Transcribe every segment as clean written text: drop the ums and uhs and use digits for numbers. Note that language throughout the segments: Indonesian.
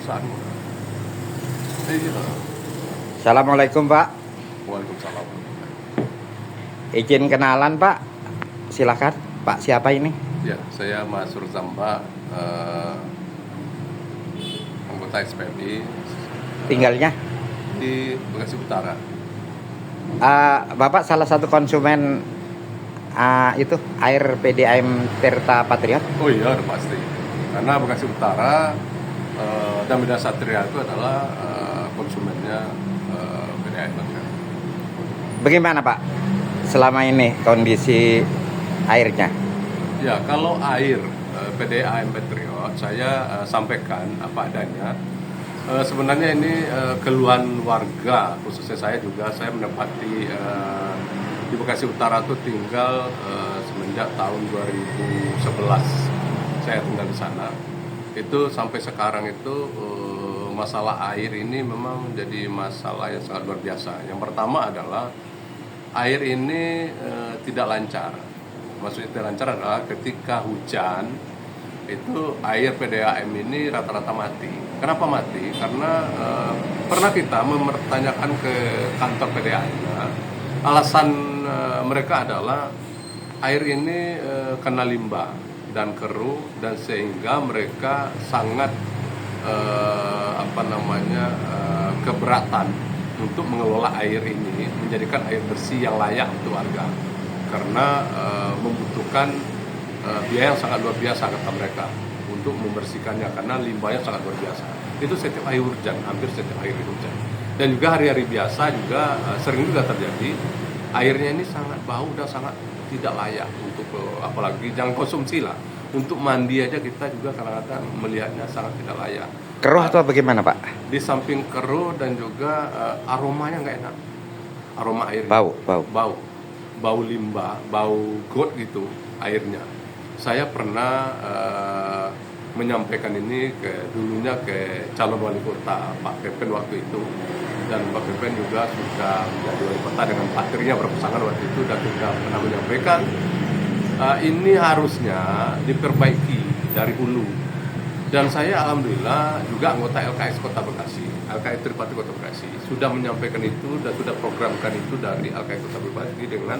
perusahaan. Gitu. Assalamualaikum Pak. Waalaikumsalam. Izin kenalan Pak. Silakan Pak, siapa ini? Ya, saya Mas Surzamba, anggota SPMI. Tinggalnya? Di Bekasi Utara. Bapak salah satu konsumen itu air PDAM Tirta Patriot? Oh iya, udah pasti. Karena Bekasi Utara dan Medan Satria itu adalah konsumennya PDAM Patriot. Bagaimana Pak selama ini kondisi airnya? Ya, kalau air PDAM Patriot saya sampaikan apa adanya. Sebenarnya ini keluhan warga, khususnya saya juga, saya mendapati di Bekasi Utara tuh tinggal semenjak tahun 2011 saya tinggal di sana. Itu sampai sekarang itu masalah air ini memang jadi masalah yang sangat luar biasa. Yang pertama adalah air ini tidak lancar. Maksudnya tidak lancar adalah ketika hujan itu air PDAM ini rata-rata mati. Kenapa mati? Karena pernah kita mempertanyakan ke kantor PDAM-nya, alasan mereka adalah air ini kena limbah dan keruh, dan sehingga mereka sangat keberatan untuk mengelola air ini, menjadikan air bersih yang layak untuk warga, karena membutuhkan biaya yang sangat luar biasa kata mereka untuk membersihkannya, karena limbahnya sangat luar biasa. Itu setiap air hujan, hampir setiap air hujan. Dan juga hari-hari biasa juga sering juga terjadi airnya ini sangat bau dan sangat tidak layak untuk apalagi jangan konsumsi lah. Untuk mandi aja kita juga kadang-kadang melihatnya sangat tidak layak. Keruh atau bagaimana Pak? Di samping keruh dan juga aromanya nggak enak. Aroma air. Bau limbah, bau got gitu airnya. Saya pernah menyampaikan ini dulunya ke calon wali kota Pak Pepen waktu itu, dan Pak Pepen juga sudah menjadi wali kota dengan Pak Trinya berpasangan waktu itu, dan sudah pernah menyampaikan ini harusnya diperbaiki dari hulu. Dan saya alhamdulillah juga anggota LKS Kota Bekasi, LKS Tripati Kota Bekasi sudah menyampaikan itu dan sudah programkan itu dari LKS Kota Bekasi, dengan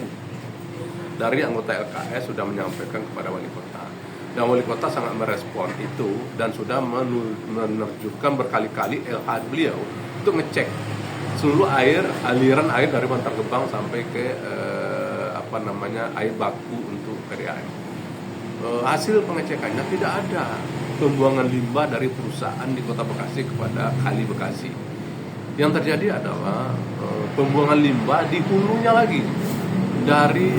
dari anggota LKS sudah menyampaikan kepada wali kota, dan wali kota sangat merespon itu dan sudah menerjunkan berkali-kali LH beliau untuk ngecek seluruh aliran air dari Bantar Gebang sampai ke air baku untuk PDAM. Hasil pengecekannya tidak ada pembuangan limbah dari perusahaan di Kota Bekasi kepada Kali Bekasi. Yang terjadi adalah pembuangan limbah di hulunya lagi, dari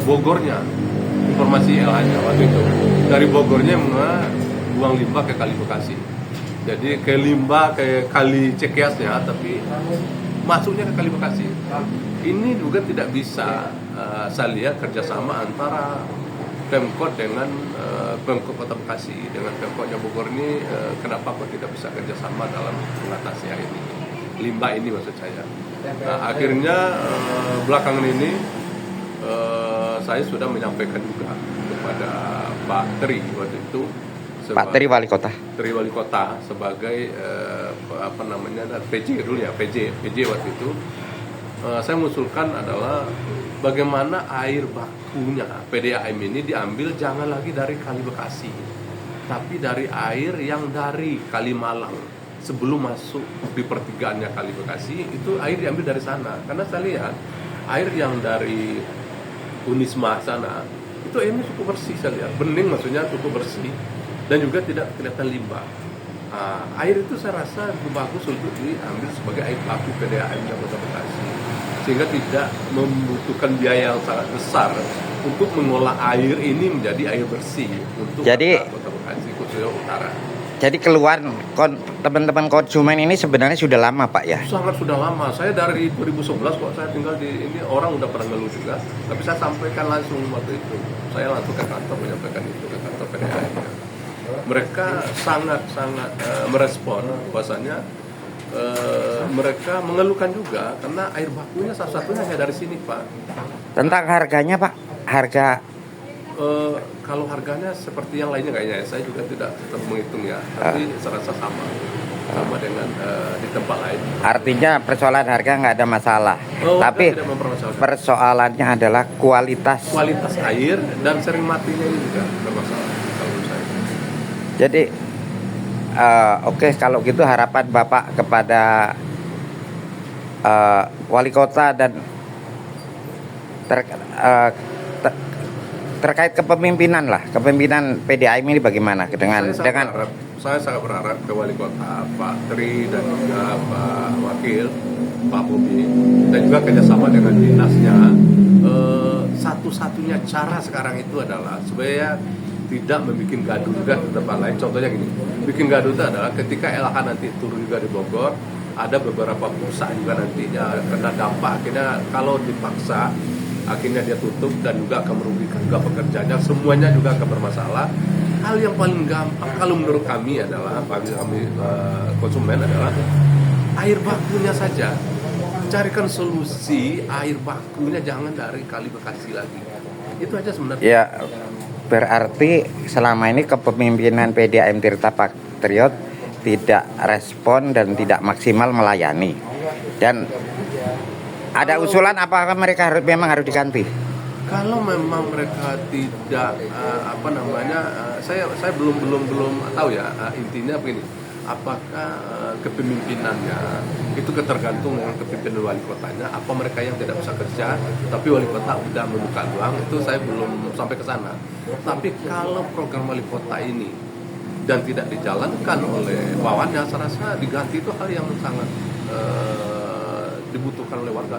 Bogornya, informasi LH-nya waktu itu, dari Bogornya membuang limbah ke Kali Bekasi. Jadi ke limbah ke Kali Cekiasnya, tapi masuknya ke Kali Bekasi. Ini juga tidak bisa saya lihat kerjasama antara Pemkot dengan Pemkot Kota Bekasi dengan Pemkotnya Bogor ini, kenapa kok tidak bisa kerjasama dalam mengatasi air ini, limbah ini maksud saya. Nah, akhirnya belakangan ini saya sudah menyampaikan juga kepada Pak Tri waktu itu, Pak Tri Wali Kota. Tri Wali Kota sebagai PJ dulu ya, PJ waktu itu. Saya mengusulkan adalah bagaimana air bakunya PDAM ini diambil jangan lagi dari Kali Bekasi, tapi dari air yang dari Kali Malang sebelum masuk di pertigaannya Kali Bekasi, itu air diambil dari sana. Karena saya lihat air yang dari Unisma sana itu airnya cukup bersih, saya lihat bening, maksudnya cukup bersih dan juga tidak kelihatan limbah. Air itu saya rasa bagus untuk diambil sebagai air baku PDAM yang Kota Bekasi, sehingga tidak membutuhkan biaya yang sangat besar untuk mengolah air ini menjadi air bersih untuk Kota Bekasi khususnya utara. Jadi keluhan teman-teman konsumen ini sebenarnya sudah lama Pak ya? Sangat sudah lama. Saya dari 2011 kok saya tinggal di ini, orang udah pernah ngeluh juga. Tapi saya sampaikan langsung waktu itu. Saya langsung ke kantor menyampaikan itu ke kantor PDAM. Mereka sangat merespon bahwasanya mereka mengeluhkan juga karena air bakunya satu-satunya hanya dari sini Pak. Tentang harganya Pak, harga kalau harganya seperti yang lainnya kayaknya, saya juga tidak menghitung ya, tapi serasa sama. sama dengan di tempat lain. Artinya persoalan harga nggak ada masalah, tapi tidak mempermasalahkan. persoalannya adalah kualitas Air dan sering matinya ini juga bermasalah kalau menurut saya. Jadi oke, kalau gitu harapan Bapak kepada wali kota dan terkait kepemimpinan PDAM ini bagaimana Saya sangat berharap ke wali kota Pak Tri dan juga Pak Wakil Pak Bobi dan juga kerjasama dengan dinasnya. Satu-satunya cara sekarang itu adalah supaya tidak membuat gaduh juga di tempat lain. Contohnya gini, bikin gaduh itu adalah ketika LH nanti turun juga di Bogor, ada beberapa perusahaan juga nantinya kena dampak. Akhirnya kalau dipaksa, akhirnya dia tutup dan juga akan merugikan juga pekerjanya. Semuanya juga akan bermasalah. Hal yang paling gampang kalau menurut kami adalah, bagi kami konsumen adalah air bakunya saja. Carikan solusi air bakunya jangan dari Kali Bekasi lagi. Itu aja sebenarnya. Ya, berarti selama ini kepemimpinan PDAM Tirta Patriot tidak respon dan tidak maksimal melayani. Dan ada usulan apakah mereka memang harus diganti? Kalau memang mereka tidak saya belum tahu ya, intinya begini. Apakah kepemimpinannya itu ketergantung dengan kepemimpinan wali kotanya, apa mereka yang tidak bisa kerja tapi wali kota udah membuka ruang, itu saya belum sampai ke sana. Tapi kalau program wali kota ini dan tidak dijalankan oleh bawahannya, saya rasa diganti itu hal yang sangat dibutuhkan oleh warga.